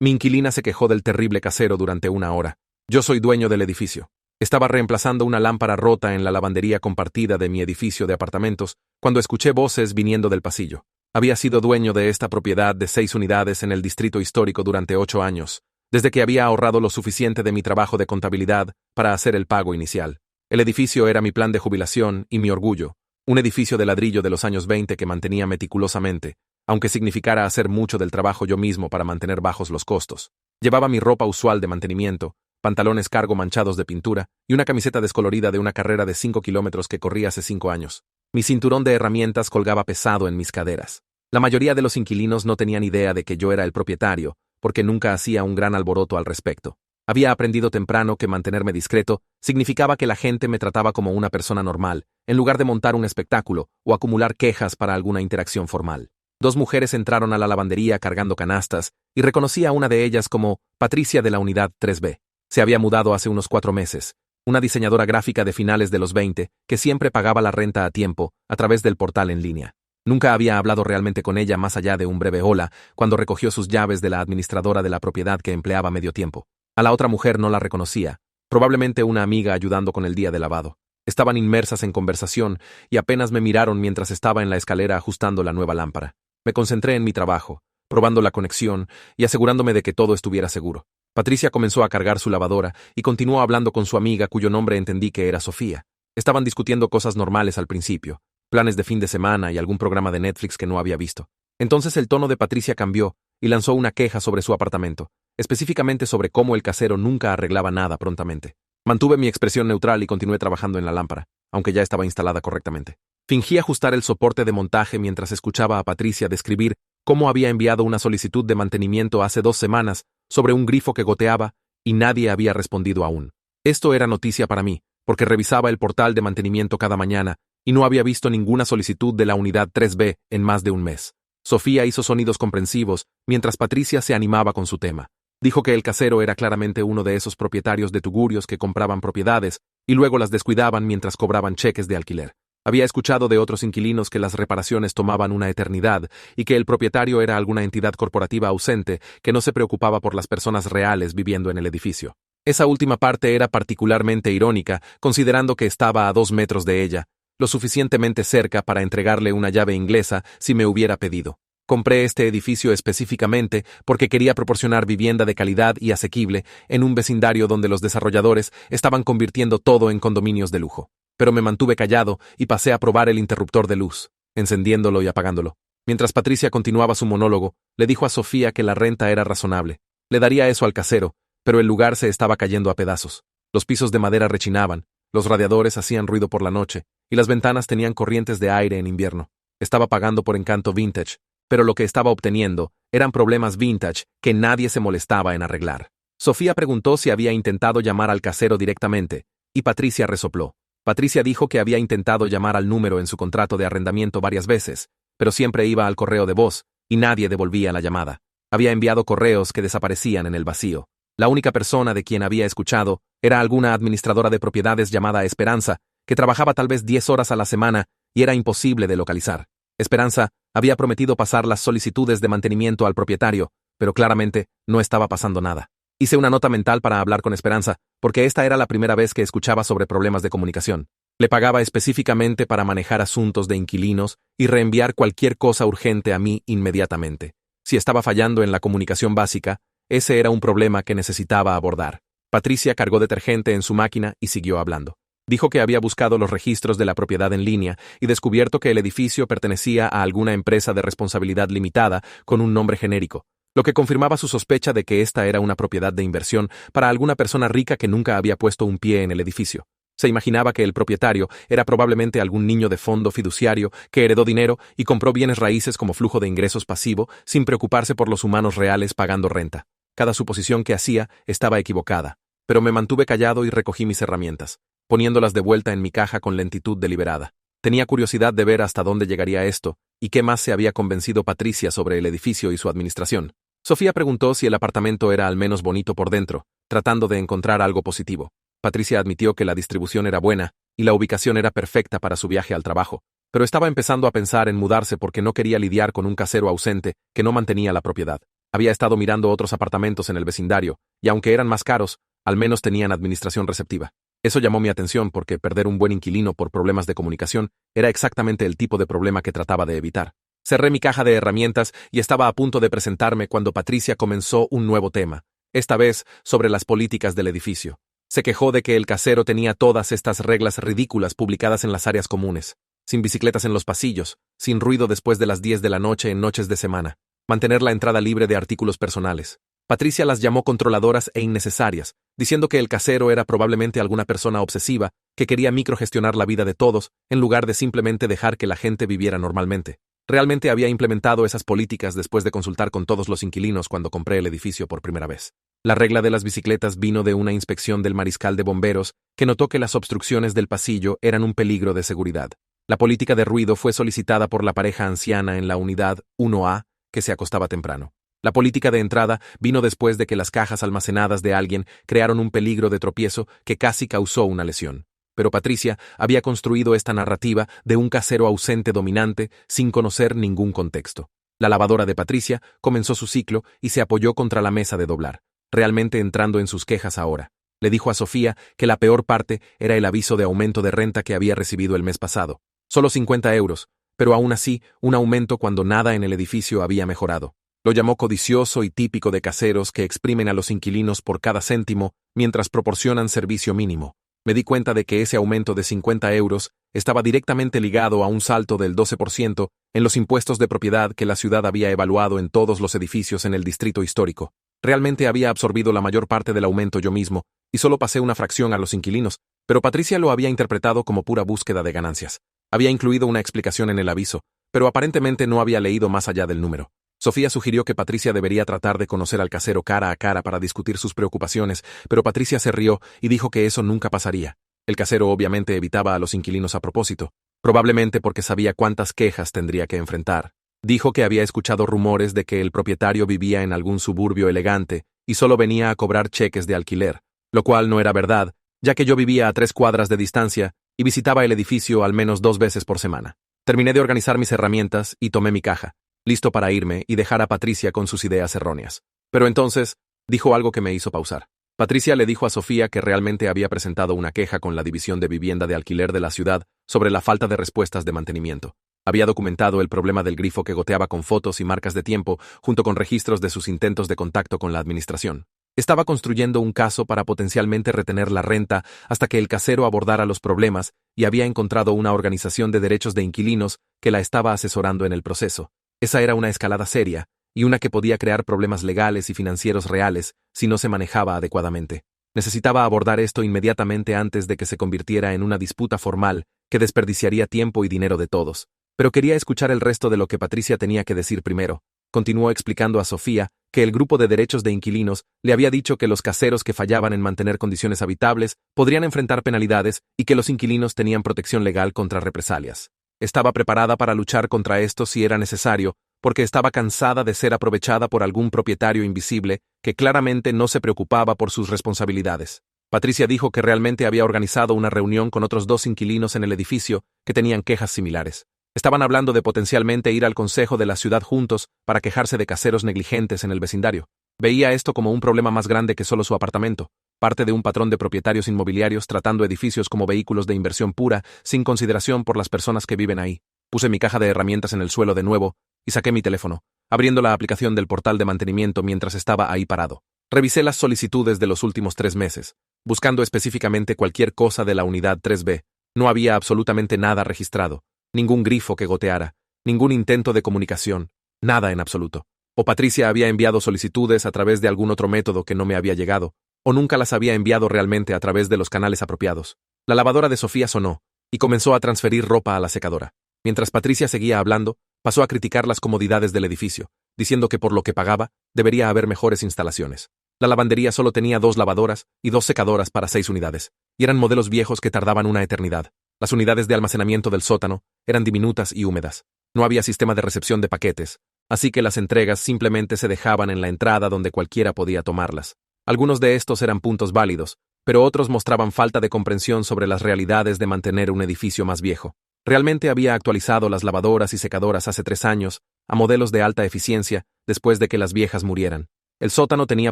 Mi inquilina se quejó del terrible casero durante una hora. Yo soy dueño del edificio. Estaba reemplazando una lámpara rota en la lavandería compartida de mi edificio de apartamentos cuando escuché voces viniendo del pasillo. Había sido dueño de esta propiedad de 6 unidades en el distrito histórico durante 8 años, desde que había ahorrado lo suficiente de mi trabajo de contabilidad para hacer el pago inicial. El edificio era mi plan de jubilación y mi orgullo, un edificio de ladrillo de los años 20 que mantenía meticulosamente, aunque significara hacer mucho del trabajo yo mismo para mantener bajos los costos. Llevaba mi ropa usual de mantenimiento, pantalones cargo manchados de pintura y una camiseta descolorida de una carrera de 5 kilómetros que corrí hace 5 años. Mi cinturón de herramientas colgaba pesado en mis caderas. La mayoría de los inquilinos no tenían idea de que yo era el propietario, porque nunca hacía un gran alboroto al respecto. Había aprendido temprano que mantenerme discreto significaba que la gente me trataba como una persona normal, en lugar de montar un espectáculo o acumular quejas para alguna interacción formal. 2 mujeres entraron a la lavandería cargando canastas, y reconocí a una de ellas como Patricia de la unidad 3B. Se había mudado hace unos 4 meses, una diseñadora gráfica de finales de los 20 que siempre pagaba la renta a tiempo a través del portal en línea. Nunca había hablado realmente con ella más allá de un breve hola cuando recogió sus llaves de la administradora de la propiedad que empleaba medio tiempo. A la otra mujer no la reconocía, probablemente una amiga ayudando con el día de lavado. Estaban inmersas en conversación y apenas me miraron mientras estaba en la escalera ajustando la nueva lámpara. Me concentré en mi trabajo, probando la conexión y asegurándome de que todo estuviera seguro. Patricia comenzó a cargar su lavadora y continuó hablando con su amiga cuyo nombre entendí que era Sofía. Estaban discutiendo cosas normales al principio, planes de fin de semana y algún programa de Netflix que no había visto. Entonces el tono de Patricia cambió y lanzó una queja sobre su apartamento, específicamente sobre cómo el casero nunca arreglaba nada prontamente. Mantuve mi expresión neutral y continué trabajando en la lámpara, aunque ya estaba instalada correctamente. Fingí ajustar el soporte de montaje mientras escuchaba a Patricia describir cómo había enviado una solicitud de mantenimiento hace 2 semanas sobre un grifo que goteaba y nadie había respondido aún. Esto era noticia para mí, porque revisaba el portal de mantenimiento cada mañana y no había visto ninguna solicitud de la unidad 3B en más de un mes. Sofía hizo sonidos comprensivos mientras Patricia se animaba con su tema. Dijo que el casero era claramente uno de esos propietarios de tugurios que compraban propiedades y luego las descuidaban mientras cobraban cheques de alquiler. Había escuchado de otros inquilinos que las reparaciones tomaban una eternidad y que el propietario era alguna entidad corporativa ausente que no se preocupaba por las personas reales viviendo en el edificio. Esa última parte era particularmente irónica, considerando que estaba a 2 metros de ella, lo suficientemente cerca para entregarle una llave inglesa si me hubiera pedido. Compré este edificio específicamente porque quería proporcionar vivienda de calidad y asequible en un vecindario donde los desarrolladores estaban convirtiendo todo en condominios de lujo. Pero me mantuve callado y pasé a probar el interruptor de luz, encendiéndolo y apagándolo. Mientras Patricia continuaba su monólogo, le dijo a Sofía que la renta era razonable. Le daría eso al casero, pero el lugar se estaba cayendo a pedazos. Los pisos de madera rechinaban, los radiadores hacían ruido por la noche, y las ventanas tenían corrientes de aire en invierno. Estaba pagando por encanto vintage, pero lo que estaba obteniendo eran problemas vintage que nadie se molestaba en arreglar. Sofía preguntó si había intentado llamar al casero directamente, y Patricia resopló. Patricia dijo que había intentado llamar al número en su contrato de arrendamiento varias veces, pero siempre iba al correo de voz, y nadie devolvía la llamada. Había enviado correos que desaparecían en el vacío. La única persona de quien había escuchado era alguna administradora de propiedades llamada Esperanza, que trabajaba tal vez 10 horas a la semana y era imposible de localizar. Esperanza había prometido pasar las solicitudes de mantenimiento al propietario, pero claramente no estaba pasando nada. Hice una nota mental para hablar con Esperanza, porque esta era la primera vez que escuchaba sobre problemas de comunicación. Le pagaba específicamente para manejar asuntos de inquilinos y reenviar cualquier cosa urgente a mí inmediatamente. Si estaba fallando en la comunicación básica, ese era un problema que necesitaba abordar. Patricia cargó detergente en su máquina y siguió hablando. Dijo que había buscado los registros de la propiedad en línea y descubierto que el edificio pertenecía a alguna empresa de responsabilidad limitada con un nombre genérico, lo que confirmaba su sospecha de que esta era una propiedad de inversión para alguna persona rica que nunca había puesto un pie en el edificio. Se imaginaba que el propietario era probablemente algún niño de fondo fiduciario que heredó dinero y compró bienes raíces como flujo de ingresos pasivo sin preocuparse por los humanos reales pagando renta. Cada suposición que hacía estaba equivocada, pero me mantuve callado y recogí mis herramientas, poniéndolas de vuelta en mi caja con lentitud deliberada. Tenía curiosidad de ver hasta dónde llegaría esto y qué más se había convencido Patricia sobre el edificio y su administración. Sofía preguntó si el apartamento era al menos bonito por dentro, tratando de encontrar algo positivo. Patricia admitió que la distribución era buena y la ubicación era perfecta para su viaje al trabajo, pero estaba empezando a pensar en mudarse porque no quería lidiar con un casero ausente que no mantenía la propiedad. Había estado mirando otros apartamentos en el vecindario, y aunque eran más caros, al menos tenían administración receptiva. Eso llamó mi atención porque perder un buen inquilino por problemas de comunicación era exactamente el tipo de problema que trataba de evitar. Cerré mi caja de herramientas y estaba a punto de presentarme cuando Patricia comenzó un nuevo tema, esta vez sobre las políticas del edificio. Se quejó de que el casero tenía todas estas reglas ridículas publicadas en las áreas comunes, sin bicicletas en los pasillos, sin ruido después de las 10 de la noche en noches de semana, mantener la entrada libre de artículos personales. Patricia las llamó controladoras e innecesarias, diciendo que el casero era probablemente alguna persona obsesiva que quería microgestionar la vida de todos en lugar de simplemente dejar que la gente viviera normalmente. Realmente había implementado esas políticas después de consultar con todos los inquilinos cuando compré el edificio por primera vez. La regla de las bicicletas vino de una inspección del mariscal de bomberos que notó que las obstrucciones del pasillo eran un peligro de seguridad. La política de ruido fue solicitada por la pareja anciana en la unidad 1A que se acostaba temprano. La política de entrada vino después de que las cajas almacenadas de alguien crearon un peligro de tropiezo que casi causó una lesión. Pero Patricia había construido esta narrativa de un casero ausente dominante sin conocer ningún contexto. La lavadora de Patricia comenzó su ciclo y se apoyó contra la mesa de doblar, realmente entrando en sus quejas ahora. Le dijo a Sofía que la peor parte era el aviso de aumento de renta que había recibido el mes pasado. Solo 50 euros, pero aún así un aumento cuando nada en el edificio había mejorado. Lo llamó codicioso y típico de caseros que exprimen a los inquilinos por cada céntimo mientras proporcionan servicio mínimo. Me di cuenta de que ese aumento de 50 euros estaba directamente ligado a un salto del 12% en los impuestos de propiedad que la ciudad había evaluado en todos los edificios en el distrito histórico. Realmente había absorbido la mayor parte del aumento yo mismo, y solo pasé una fracción a los inquilinos, pero Patricia lo había interpretado como pura búsqueda de ganancias. Había incluido una explicación en el aviso, pero aparentemente no había leído más allá del número. Sofía sugirió que Patricia debería tratar de conocer al casero cara a cara para discutir sus preocupaciones, pero Patricia se rió y dijo que eso nunca pasaría. El casero obviamente evitaba a los inquilinos a propósito, probablemente porque sabía cuántas quejas tendría que enfrentar. Dijo que había escuchado rumores de que el propietario vivía en algún suburbio elegante y solo venía a cobrar cheques de alquiler, lo cual no era verdad, ya que yo vivía a 3 cuadras de distancia y visitaba el edificio al menos 2 veces por semana. Terminé de organizar mis herramientas y tomé mi caja, listo para irme y dejar a Patricia con sus ideas erróneas. Pero entonces, dijo algo que me hizo pausar. Patricia le dijo a Sofía que realmente había presentado una queja con la División de Vivienda de Alquiler de la ciudad sobre la falta de respuestas de mantenimiento. Había documentado el problema del grifo que goteaba con fotos y marcas de tiempo, junto con registros de sus intentos de contacto con la administración. Estaba construyendo un caso para potencialmente retener la renta hasta que el casero abordara los problemas y había encontrado una organización de derechos de inquilinos que la estaba asesorando en el proceso. Esa era una escalada seria, y una que podía crear problemas legales y financieros reales si no se manejaba adecuadamente. Necesitaba abordar esto inmediatamente antes de que se convirtiera en una disputa formal que desperdiciaría tiempo y dinero de todos. Pero quería escuchar el resto de lo que Patricia tenía que decir primero. Continuó explicando a Sofía que el grupo de derechos de inquilinos le había dicho que los caseros que fallaban en mantener condiciones habitables podrían enfrentar penalidades y que los inquilinos tenían protección legal contra represalias. Estaba preparada para luchar contra esto si era necesario, porque estaba cansada de ser aprovechada por algún propietario invisible que claramente no se preocupaba por sus responsabilidades. Patricia dijo que realmente había organizado una reunión con otros 2 inquilinos en el edificio que tenían quejas similares. Estaban hablando de potencialmente ir al consejo de la ciudad juntos para quejarse de caseros negligentes en el vecindario. Veía esto como un problema más grande que solo su apartamento, parte de un patrón de propietarios inmobiliarios tratando edificios como vehículos de inversión pura, sin consideración por las personas que viven ahí. Puse mi caja de herramientas en el suelo de nuevo y saqué mi teléfono, abriendo la aplicación del portal de mantenimiento mientras estaba ahí parado. Revisé las solicitudes de los últimos 3 meses, buscando específicamente cualquier cosa de la unidad 3B. No había absolutamente nada registrado, ningún grifo que goteara, ningún intento de comunicación, nada en absoluto. O Patricia había enviado solicitudes a través de algún otro método que no me había llegado, o nunca las había enviado realmente a través de los canales apropiados. La lavadora de Sofía sonó, y comenzó a transferir ropa a la secadora. Mientras Patricia seguía hablando, pasó a criticar las comodidades del edificio, diciendo que por lo que pagaba, debería haber mejores instalaciones. La lavandería solo tenía 2 lavadoras y 2 secadoras para 6 unidades, y eran modelos viejos que tardaban una eternidad. Las unidades de almacenamiento del sótano eran diminutas y húmedas. No había sistema de recepción de paquetes, así que las entregas simplemente se dejaban en la entrada donde cualquiera podía tomarlas. Algunos de estos eran puntos válidos, pero otros mostraban falta de comprensión sobre las realidades de mantener un edificio más viejo. Realmente había actualizado las lavadoras y secadoras hace 3 años, a modelos de alta eficiencia, después de que las viejas murieran. El sótano tenía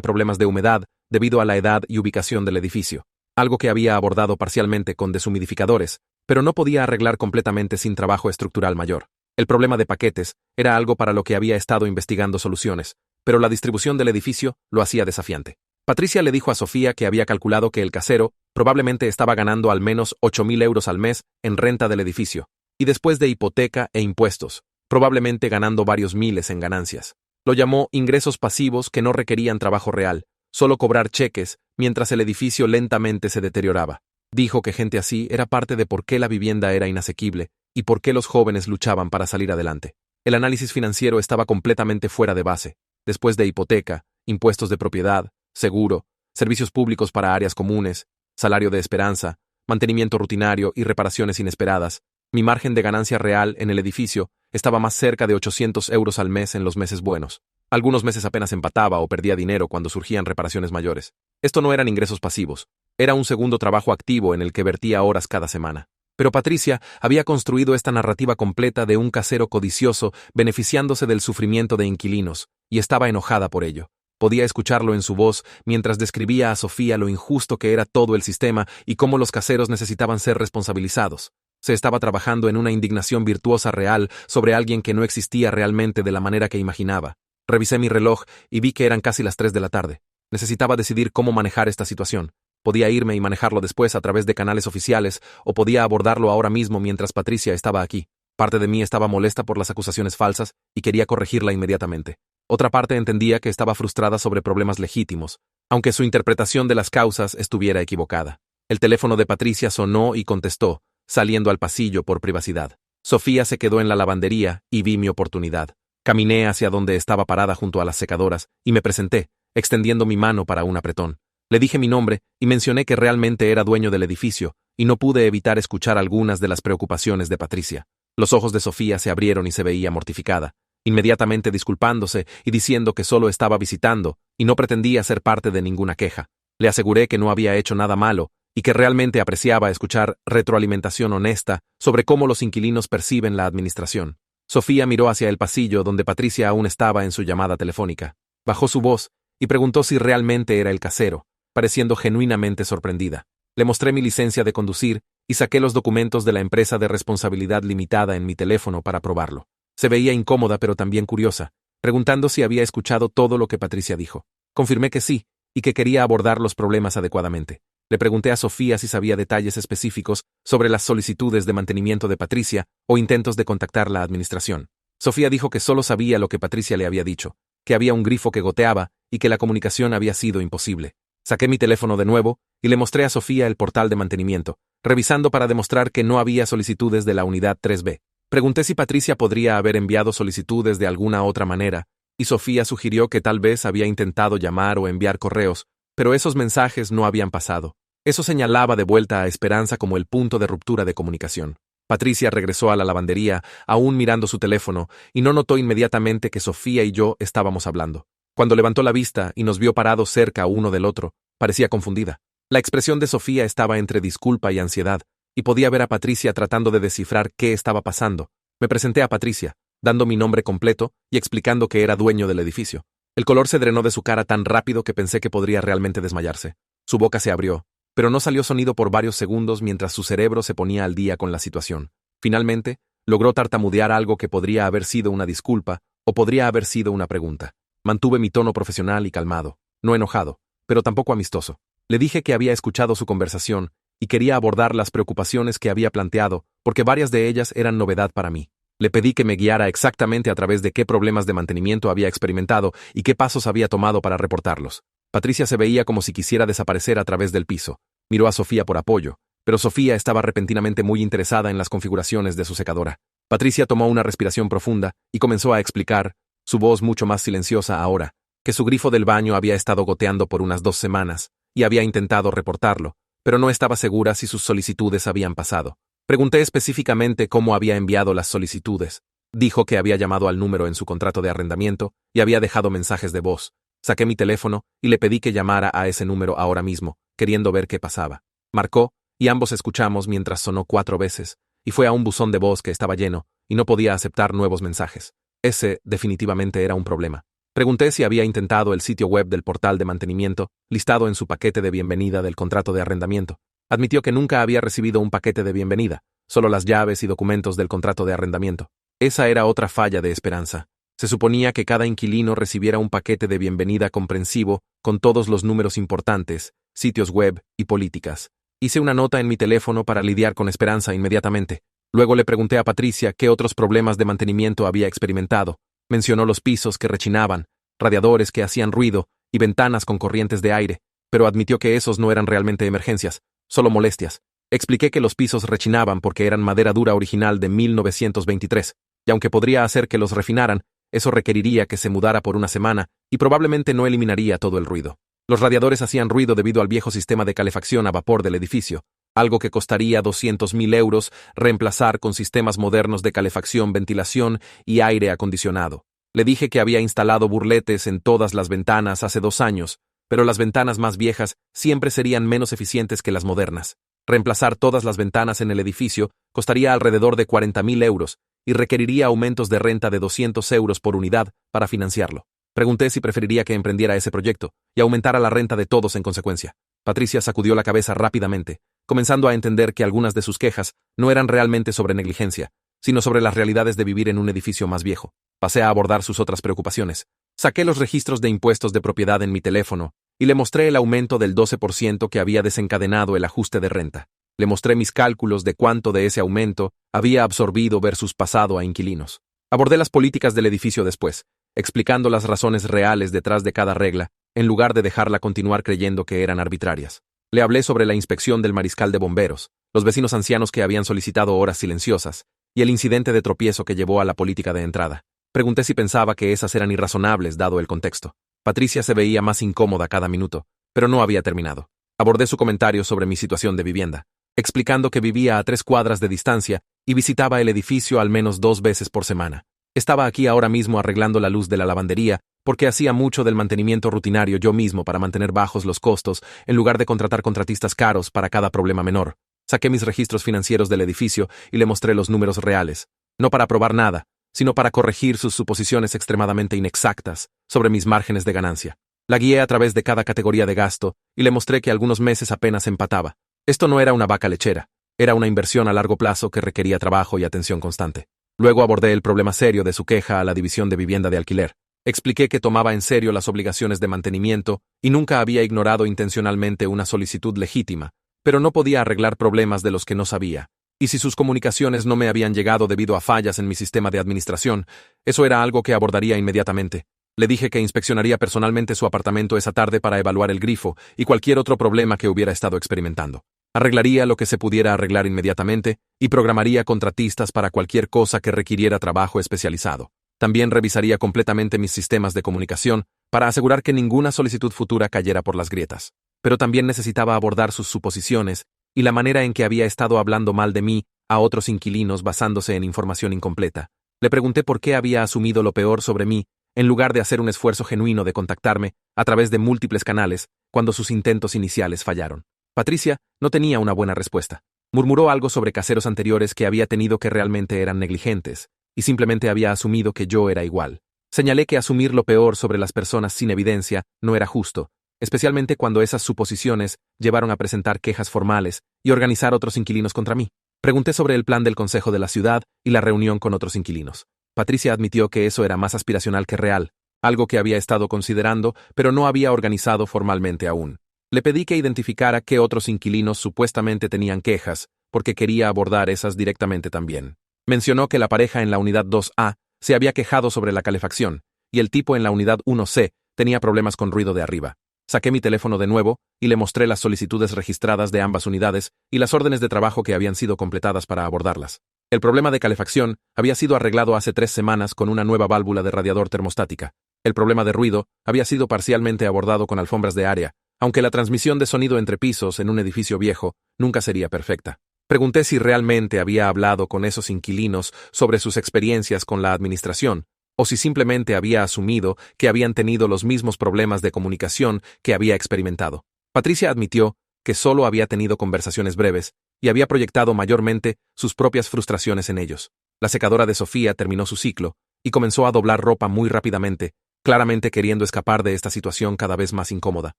problemas de humedad debido a la edad y ubicación del edificio, algo que había abordado parcialmente con deshumidificadores, pero no podía arreglar completamente sin trabajo estructural mayor. El problema de paquetes era algo para lo que había estado investigando soluciones, pero la distribución del edificio lo hacía desafiante. Patricia le dijo a Sofía que había calculado que el casero probablemente estaba ganando al menos 8.000 euros al mes en renta del edificio, y después de hipoteca e impuestos, probablemente ganando varios miles en ganancias. Lo llamó ingresos pasivos que no requerían trabajo real, solo cobrar cheques mientras el edificio lentamente se deterioraba. Dijo que gente así era parte de por qué la vivienda era inasequible y por qué los jóvenes luchaban para salir adelante. El análisis financiero estaba completamente fuera de base. Después de hipoteca, impuestos de propiedad, seguro, servicios públicos para áreas comunes, salario de esperanza, mantenimiento rutinario y reparaciones inesperadas, mi margen de ganancia real en el edificio estaba más cerca de 800 euros al mes en los meses buenos. Algunos meses apenas empataba o perdía dinero cuando surgían reparaciones mayores. Esto no eran ingresos pasivos, era un segundo trabajo activo en el que vertía horas cada semana. Pero Patricia había construido esta narrativa completa de un casero codicioso beneficiándose del sufrimiento de inquilinos, y estaba enojada por ello. Podía escucharlo en su voz mientras describía a Sofía lo injusto que era todo el sistema y cómo los caseros necesitaban ser responsabilizados. Se estaba trabajando en una indignación virtuosa real sobre alguien que no existía realmente de la manera que imaginaba. Revisé mi reloj y vi que eran casi las 3 de la tarde. Necesitaba decidir cómo manejar esta situación. Podía irme y manejarlo después a través de canales oficiales o podía abordarlo ahora mismo mientras Patricia estaba aquí. Parte de mí estaba molesta por las acusaciones falsas y quería corregirla inmediatamente. Otra parte entendía que estaba frustrada sobre problemas legítimos, aunque su interpretación de las causas estuviera equivocada. El teléfono de Patricia sonó y contestó, saliendo al pasillo por privacidad. Sofía se quedó en la lavandería y vi mi oportunidad. Caminé hacia donde estaba parada junto a las secadoras y me presenté, extendiendo mi mano para un apretón. Le dije mi nombre y mencioné que realmente era dueño del edificio, y no pude evitar escuchar algunas de las preocupaciones de Patricia. Los ojos de Sofía se abrieron y se veía mortificada, inmediatamente disculpándose y diciendo que solo estaba visitando y no pretendía ser parte de ninguna queja. Le aseguré que no había hecho nada malo y que realmente apreciaba escuchar retroalimentación honesta sobre cómo los inquilinos perciben la administración. Sofía miró hacia el pasillo donde Patricia aún estaba en su llamada telefónica. Bajó su voz y preguntó si realmente era el casero, pareciendo genuinamente sorprendida. Le mostré mi licencia de conducir y saqué los documentos de la empresa de responsabilidad limitada en mi teléfono para probarlo. Se veía incómoda pero también curiosa, preguntando si había escuchado todo lo que Patricia dijo. Confirmé que sí, y que quería abordar los problemas adecuadamente. Le pregunté a Sofía si sabía detalles específicos sobre las solicitudes de mantenimiento de Patricia o intentos de contactar la administración. Sofía dijo que solo sabía lo que Patricia le había dicho, que había un grifo que goteaba y que la comunicación había sido imposible. Saqué mi teléfono de nuevo y le mostré a Sofía el portal de mantenimiento, revisando para demostrar que no había solicitudes de la unidad 3B. Pregunté si Patricia podría haber enviado solicitudes de alguna otra manera, y Sofía sugirió que tal vez había intentado llamar o enviar correos, pero esos mensajes no habían pasado. Eso señalaba de vuelta a Esperanza como el punto de ruptura de comunicación. Patricia regresó a la lavandería, aún mirando su teléfono, y no notó inmediatamente que Sofía y yo estábamos hablando. Cuando levantó la vista y nos vio parados cerca uno del otro, parecía confundida. La expresión de Sofía estaba entre disculpa y ansiedad, y podía ver a Patricia tratando de descifrar qué estaba pasando. Me presenté a Patricia, dando mi nombre completo y explicando que era dueño del edificio. El color se drenó de su cara tan rápido que pensé que podría realmente desmayarse. Su boca se abrió, pero no salió sonido por varios segundos mientras su cerebro se ponía al día con la situación. Finalmente, logró tartamudear algo que podría haber sido una disculpa o podría haber sido una pregunta. Mantuve mi tono profesional y calmado, no enojado, pero tampoco amistoso. Le dije que había escuchado su conversación y quería abordar las preocupaciones que había planteado, porque varias de ellas eran novedad para mí. Le pedí que me guiara exactamente a través de qué problemas de mantenimiento había experimentado y qué pasos había tomado para reportarlos. Patricia se veía como si quisiera desaparecer a través del piso. Miró a Sofía por apoyo, pero Sofía estaba repentinamente muy interesada en las configuraciones de su secadora. Patricia tomó una respiración profunda y comenzó a explicar, su voz mucho más silenciosa ahora, que su grifo del baño había estado goteando por unas 2 semanas y había intentado reportarlo, pero no estaba segura si sus solicitudes habían pasado. Pregunté específicamente cómo había enviado las solicitudes. Dijo que había llamado al número en su contrato de arrendamiento y había dejado mensajes de voz. Saqué mi teléfono y le pedí que llamara a ese número ahora mismo, queriendo ver qué pasaba. Marcó, y ambos escuchamos mientras sonó 4 veces, y fue a un buzón de voz que estaba lleno, y no podía aceptar nuevos mensajes. Ese definitivamente era un problema. Pregunté si había intentado el sitio web del portal de mantenimiento, listado en su paquete de bienvenida del contrato de arrendamiento. Admitió que nunca había recibido un paquete de bienvenida, solo las llaves y documentos del contrato de arrendamiento. Esa era otra falla de esperanza. Se suponía que cada inquilino recibiera un paquete de bienvenida comprensivo con todos los números importantes, sitios web y políticas. Hice una nota en mi teléfono para lidiar con Esperanza inmediatamente. Luego le pregunté a Patricia qué otros problemas de mantenimiento había experimentado. Mencionó los pisos que rechinaban, radiadores que hacían ruido y ventanas con corrientes de aire, pero admitió que esos no eran realmente emergencias, solo molestias. Expliqué que los pisos rechinaban porque eran madera dura original de 1923, y aunque podría hacer que los refinaran, eso requeriría que se mudara por una semana y probablemente no eliminaría todo el ruido. Los radiadores hacían ruido debido al viejo sistema de calefacción a vapor del edificio, algo que costaría 200.000 euros reemplazar con sistemas modernos de calefacción, ventilación y aire acondicionado. Le dije que había instalado burletes en todas las ventanas hace 2 años, pero las ventanas más viejas siempre serían menos eficientes que las modernas. Reemplazar todas las ventanas en el edificio costaría alrededor de 40.000 euros y requeriría aumentos de renta de 200 euros por unidad para financiarlo. Pregunté si preferiría que emprendiera ese proyecto y aumentara la renta de todos en consecuencia. Patricia sacudió la cabeza rápidamente, comenzando a entender que algunas de sus quejas no eran realmente sobre negligencia, sino sobre las realidades de vivir en un edificio más viejo. Pasé a abordar sus otras preocupaciones. Saqué los registros de impuestos de propiedad en mi teléfono y le mostré el aumento del 12% que había desencadenado el ajuste de renta. Le mostré mis cálculos de cuánto de ese aumento había absorbido versus pasado a inquilinos. Abordé las políticas del edificio después, explicando las razones reales detrás de cada regla, en lugar de dejarla continuar creyendo que eran arbitrarias. Le hablé sobre la inspección del mariscal de bomberos, los vecinos ancianos que habían solicitado horas silenciosas, y el incidente de tropiezo que llevó a la política de entrada. Pregunté si pensaba que esas eran irrazonables dado el contexto. Patricia se veía más incómoda cada minuto, pero no había terminado. Abordé su comentario sobre mi situación de vivienda, explicando que vivía a 3 cuadras de distancia y visitaba el edificio al menos 2 veces por semana. Estaba aquí ahora mismo arreglando la luz de la lavandería porque hacía mucho del mantenimiento rutinario yo mismo para mantener bajos los costos en lugar de contratar contratistas caros para cada problema menor. Saqué mis registros financieros del edificio y le mostré los números reales, no para probar nada, sino para corregir sus suposiciones extremadamente inexactas sobre mis márgenes de ganancia. La guié a través de cada categoría de gasto y le mostré que algunos meses apenas empataba. Esto no era una vaca lechera, era una inversión a largo plazo que requería trabajo y atención constante. Luego abordé el problema serio de su queja a la división de vivienda de alquiler. Expliqué que tomaba en serio las obligaciones de mantenimiento y nunca había ignorado intencionalmente una solicitud legítima, pero no podía arreglar problemas de los que no sabía. Y si sus comunicaciones no me habían llegado debido a fallas en mi sistema de administración, eso era algo que abordaría inmediatamente. Le dije que inspeccionaría personalmente su apartamento esa tarde para evaluar el grifo y cualquier otro problema que hubiera estado experimentando. Arreglaría lo que se pudiera arreglar inmediatamente y programaría contratistas para cualquier cosa que requiriera trabajo especializado. También revisaría completamente mis sistemas de comunicación para asegurar que ninguna solicitud futura cayera por las grietas. Pero también necesitaba abordar sus suposiciones y la manera en que había estado hablando mal de mí a otros inquilinos basándose en información incompleta. Le pregunté por qué había asumido lo peor sobre mí en lugar de hacer un esfuerzo genuino de contactarme a través de múltiples canales cuando sus intentos iniciales fallaron. Patricia no tenía una buena respuesta. Murmuró algo sobre caseros anteriores que había tenido que realmente eran negligentes, y simplemente había asumido que yo era igual. Señalé que asumir lo peor sobre las personas sin evidencia no era justo, especialmente cuando esas suposiciones llevaron a presentar quejas formales y organizar otros inquilinos contra mí. Pregunté sobre el plan del Consejo de la Ciudad y la reunión con otros inquilinos. Patricia admitió que eso era más aspiracional que real, algo que había estado considerando, pero no había organizado formalmente aún. Le pedí que identificara qué otros inquilinos supuestamente tenían quejas, porque quería abordar esas directamente también. Mencionó que la pareja en la unidad 2A se había quejado sobre la calefacción, y el tipo en la unidad 1C tenía problemas con ruido de arriba. Saqué mi teléfono de nuevo y le mostré las solicitudes registradas de ambas unidades y las órdenes de trabajo que habían sido completadas para abordarlas. El problema de calefacción había sido arreglado hace 3 semanas con una nueva válvula de radiador termostática. El problema de ruido había sido parcialmente abordado con alfombras de área, aunque la transmisión de sonido entre pisos en un edificio viejo nunca sería perfecta. Pregunté si realmente había hablado con esos inquilinos sobre sus experiencias con la administración, o si simplemente había asumido que habían tenido los mismos problemas de comunicación que había experimentado. Patricia admitió que solo había tenido conversaciones breves y había proyectado mayormente sus propias frustraciones en ellos. La secadora de Sofía terminó su ciclo y comenzó a doblar ropa muy rápidamente, claramente queriendo escapar de esta situación cada vez más incómoda.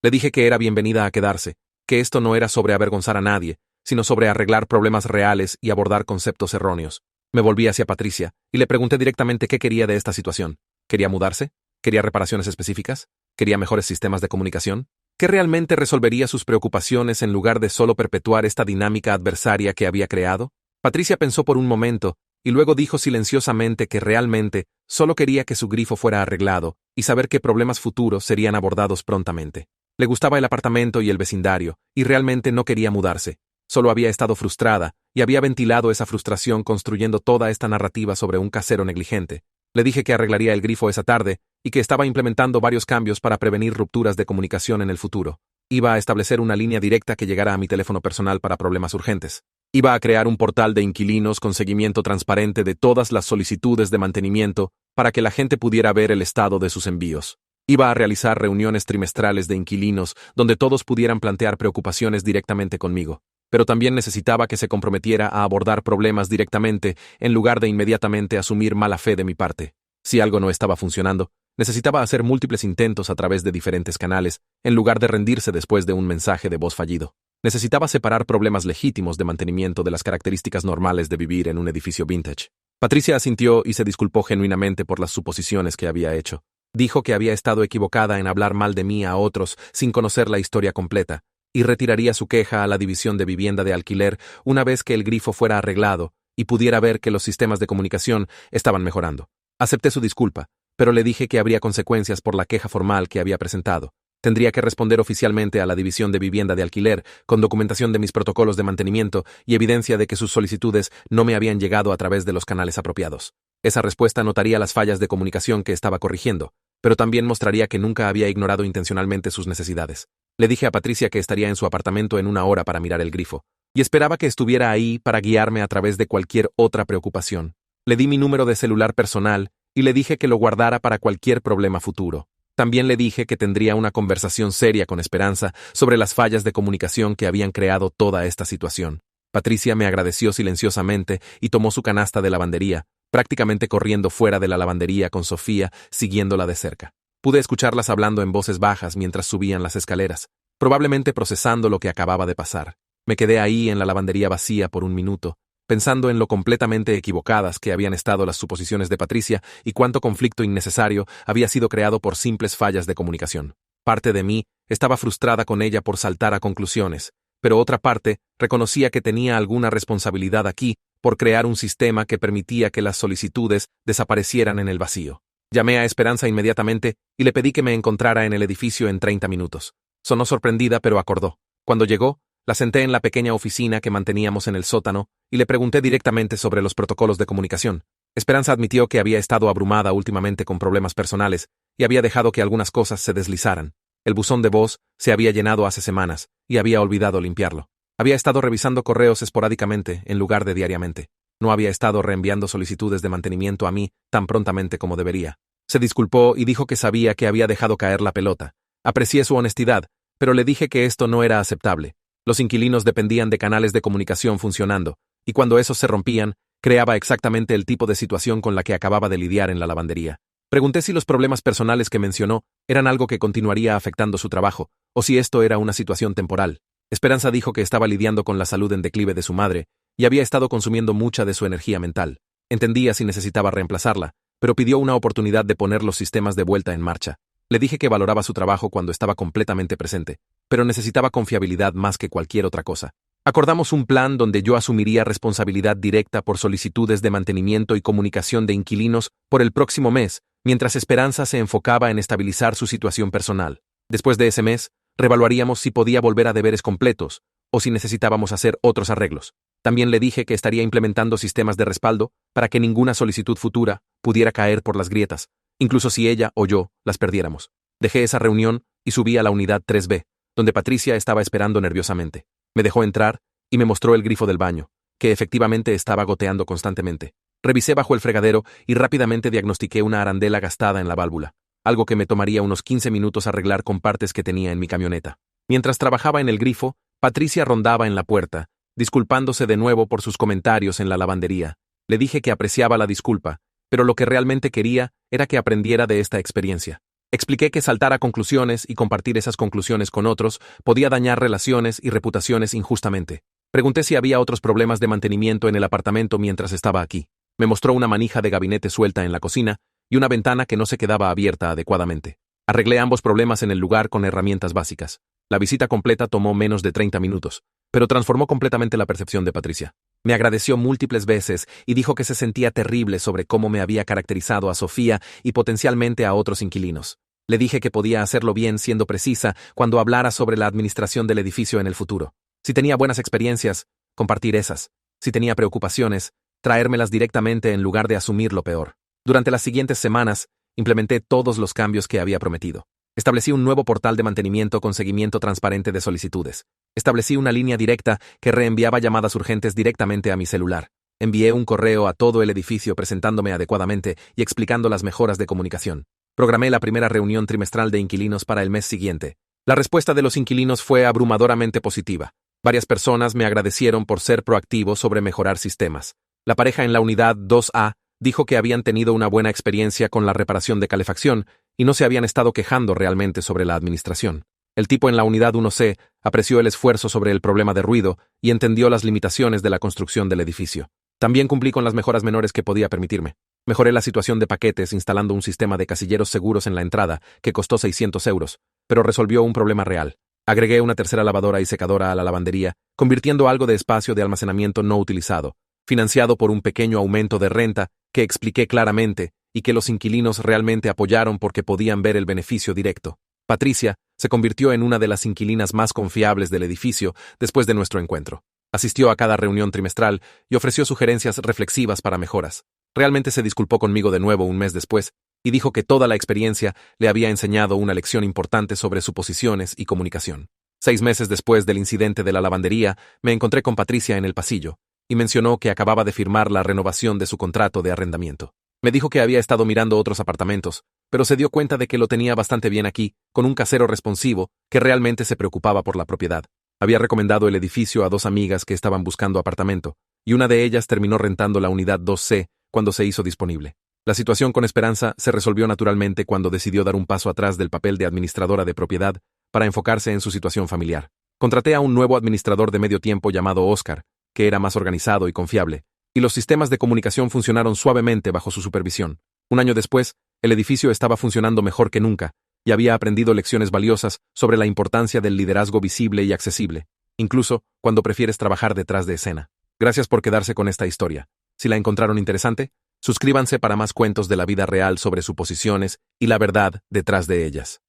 Le dije que era bienvenida a quedarse, que esto no era sobre avergonzar a nadie, sino sobre arreglar problemas reales y abordar conceptos erróneos. Me volví hacia Patricia y le pregunté directamente qué quería de esta situación. ¿Quería mudarse? ¿Quería reparaciones específicas? ¿Quería mejores sistemas de comunicación? ¿Qué realmente resolvería sus preocupaciones en lugar de solo perpetuar esta dinámica adversaria que había creado? Patricia pensó por un momento y luego dijo silenciosamente que realmente solo quería que su grifo fuera arreglado y saber qué problemas futuros serían abordados prontamente. Le gustaba el apartamento y el vecindario, y realmente no quería mudarse. Solo había estado frustrada y había ventilado esa frustración construyendo toda esta narrativa sobre un casero negligente. Le dije que arreglaría el grifo esa tarde y que estaba implementando varios cambios para prevenir rupturas de comunicación en el futuro. Iba a establecer una línea directa que llegara a mi teléfono personal para problemas urgentes. Iba a crear un portal de inquilinos con seguimiento transparente de todas las solicitudes de mantenimiento para que la gente pudiera ver el estado de sus envíos. Iba a realizar reuniones trimestrales de inquilinos donde todos pudieran plantear preocupaciones directamente conmigo. Pero también necesitaba que se comprometiera a abordar problemas directamente en lugar de inmediatamente asumir mala fe de mi parte. Si algo no estaba funcionando, necesitaba hacer múltiples intentos a través de diferentes canales en lugar de rendirse después de un mensaje de voz fallido. Necesitaba separar problemas legítimos de mantenimiento de las características normales de vivir en un edificio vintage. Patricia asintió y se disculpó genuinamente por las suposiciones que había hecho. Dijo que había estado equivocada en hablar mal de mí a otros sin conocer la historia completa, y retiraría su queja a la división de vivienda de alquiler una vez que el grifo fuera arreglado y pudiera ver que los sistemas de comunicación estaban mejorando. Acepté su disculpa, pero le dije que habría consecuencias por la queja formal que había presentado. Tendría que responder oficialmente a la división de vivienda de alquiler con documentación de mis protocolos de mantenimiento y evidencia de que sus solicitudes no me habían llegado a través de los canales apropiados. Esa respuesta notaría las fallas de comunicación que estaba corrigiendo, pero también mostraría que nunca había ignorado intencionalmente sus necesidades. Le dije a Patricia que estaría en su apartamento en una hora para mirar el grifo, y esperaba que estuviera ahí para guiarme a través de cualquier otra preocupación. Le di mi número de celular personal y le dije que lo guardara para cualquier problema futuro. También le dije que tendría una conversación seria con Esperanza sobre las fallas de comunicación que habían creado toda esta situación. Patricia me agradeció silenciosamente y tomó su canasta de lavandería, prácticamente corriendo fuera de la lavandería con Sofía, siguiéndola de cerca. Pude escucharlas hablando en voces bajas mientras subían las escaleras, probablemente procesando lo que acababa de pasar. Me quedé ahí en la lavandería vacía por un minuto, pensando en lo completamente equivocadas que habían estado las suposiciones de Patricia y cuánto conflicto innecesario había sido creado por simples fallas de comunicación. Parte de mí estaba frustrada con ella por saltar a conclusiones, pero otra parte reconocía que tenía alguna responsabilidad aquí por crear un sistema que permitía que las solicitudes desaparecieran en el vacío. Llamé a Esperanza inmediatamente y le pedí que me encontrara en el edificio en 30 minutos. Sonó sorprendida, pero acordó. Cuando llegó, la senté en la pequeña oficina que manteníamos en el sótano y le pregunté directamente sobre los protocolos de comunicación. Esperanza admitió que había estado abrumada últimamente con problemas personales y había dejado que algunas cosas se deslizaran. El buzón de voz se había llenado hace semanas y había olvidado limpiarlo. Había estado revisando correos esporádicamente en lugar de diariamente. No había estado reenviando solicitudes de mantenimiento a mí tan prontamente como debería. Se disculpó y dijo que sabía que había dejado caer la pelota. Aprecié su honestidad, pero le dije que esto no era aceptable. Los inquilinos dependían de canales de comunicación funcionando, y cuando esos se rompían, creaba exactamente el tipo de situación con la que acababa de lidiar en la lavandería. Pregunté si los problemas personales que mencionó eran algo que continuaría afectando su trabajo, o si esto era una situación temporal. Esperanza dijo que estaba lidiando con la salud en declive de su madre, y había estado consumiendo mucha de su energía mental. Entendía si necesitaba reemplazarla, pero pidió una oportunidad de poner los sistemas de vuelta en marcha. Le dije que valoraba su trabajo cuando estaba completamente presente, pero necesitaba confiabilidad más que cualquier otra cosa. Acordamos un plan donde yo asumiría responsabilidad directa por solicitudes de mantenimiento y comunicación de inquilinos por el próximo mes, mientras Esperanza se enfocaba en estabilizar su situación personal. Después de ese mes, revaluaríamos si podía volver a deberes completos o si necesitábamos hacer otros arreglos. También le dije que estaría implementando sistemas de respaldo para que ninguna solicitud futura pudiera caer por las grietas, incluso si ella o yo las perdiéramos. Dejé esa reunión y subí a la unidad 3B, donde Patricia estaba esperando nerviosamente. Me dejó entrar y me mostró el grifo del baño, que efectivamente estaba goteando constantemente. Revisé bajo el fregadero y rápidamente diagnostiqué una arandela gastada en la válvula, algo que me tomaría unos 15 minutos arreglar con partes que tenía en mi camioneta. Mientras trabajaba en el grifo, Patricia rondaba en la puerta, disculpándose de nuevo por sus comentarios en la lavandería. Le dije que apreciaba la disculpa, pero lo que realmente quería era que aprendiera de esta experiencia. Expliqué que saltar a conclusiones y compartir esas conclusiones con otros podía dañar relaciones y reputaciones injustamente. Pregunté si había otros problemas de mantenimiento en el apartamento mientras estaba aquí. Me mostró una manija de gabinete suelta en la cocina y una ventana que no se quedaba abierta adecuadamente. Arreglé ambos problemas en el lugar con herramientas básicas. La visita completa tomó menos de 30 minutos, pero transformó completamente la percepción de Patricia. Me agradeció múltiples veces y dijo que se sentía terrible sobre cómo me había caracterizado a Sofía y potencialmente a otros inquilinos. Le dije que podía hacerlo bien siendo precisa cuando hablara sobre la administración del edificio en el futuro. Si tenía buenas experiencias, compartir esas. Si tenía preocupaciones, traérmelas directamente en lugar de asumir lo peor. Durante las siguientes semanas, implementé todos los cambios que había prometido. Establecí un nuevo portal de mantenimiento con seguimiento transparente de solicitudes. Establecí una línea directa que reenviaba llamadas urgentes directamente a mi celular. Envié un correo a todo el edificio presentándome adecuadamente y explicando las mejoras de comunicación. Programé la primera reunión trimestral de inquilinos para el mes siguiente. La respuesta de los inquilinos fue abrumadoramente positiva. Varias personas me agradecieron por ser proactivo sobre mejorar sistemas. La pareja en la unidad 2A dijo que habían tenido una buena experiencia con la reparación de calefacción y no se habían estado quejando realmente sobre la administración. El tipo en la unidad 1C apreció el esfuerzo sobre el problema de ruido y entendió las limitaciones de la construcción del edificio. También cumplí con las mejoras menores que podía permitirme. Mejoré la situación de paquetes instalando un sistema de casilleros seguros en la entrada que costó 600 euros, pero resolvió un problema real. Agregué una tercera lavadora y secadora a la lavandería, convirtiendo algo de espacio de almacenamiento no utilizado, financiado por un pequeño aumento de renta que expliqué claramente y que los inquilinos realmente apoyaron porque podían ver el beneficio directo. Patricia se convirtió en una de las inquilinas más confiables del edificio después de nuestro encuentro. Asistió a cada reunión trimestral y ofreció sugerencias reflexivas para mejoras. Realmente se disculpó conmigo de nuevo un mes después y dijo que toda la experiencia le había enseñado una lección importante sobre suposiciones y comunicación. 6 meses después del incidente de la lavandería, me encontré con Patricia en el pasillo y mencionó que acababa de firmar la renovación de su contrato de arrendamiento. Me dijo que había estado mirando otros apartamentos, pero se dio cuenta de que lo tenía bastante bien aquí, con un casero responsivo que realmente se preocupaba por la propiedad. Había recomendado el edificio a 2 amigas que estaban buscando apartamento, y una de ellas terminó rentando la unidad 2C cuando se hizo disponible. La situación con Esperanza se resolvió naturalmente cuando decidió dar un paso atrás del papel de administradora de propiedad para enfocarse en su situación familiar. Contraté a un nuevo administrador de medio tiempo llamado Oscar, que era más organizado y confiable, y los sistemas de comunicación funcionaron suavemente bajo su supervisión. Un año después, el edificio estaba funcionando mejor que nunca, y había aprendido lecciones valiosas sobre la importancia del liderazgo visible y accesible, incluso cuando prefieres trabajar detrás de escena. Gracias por quedarse con esta historia. Si la encontraron interesante, suscríbanse para más cuentos de la vida real sobre suposiciones y la verdad detrás de ellas.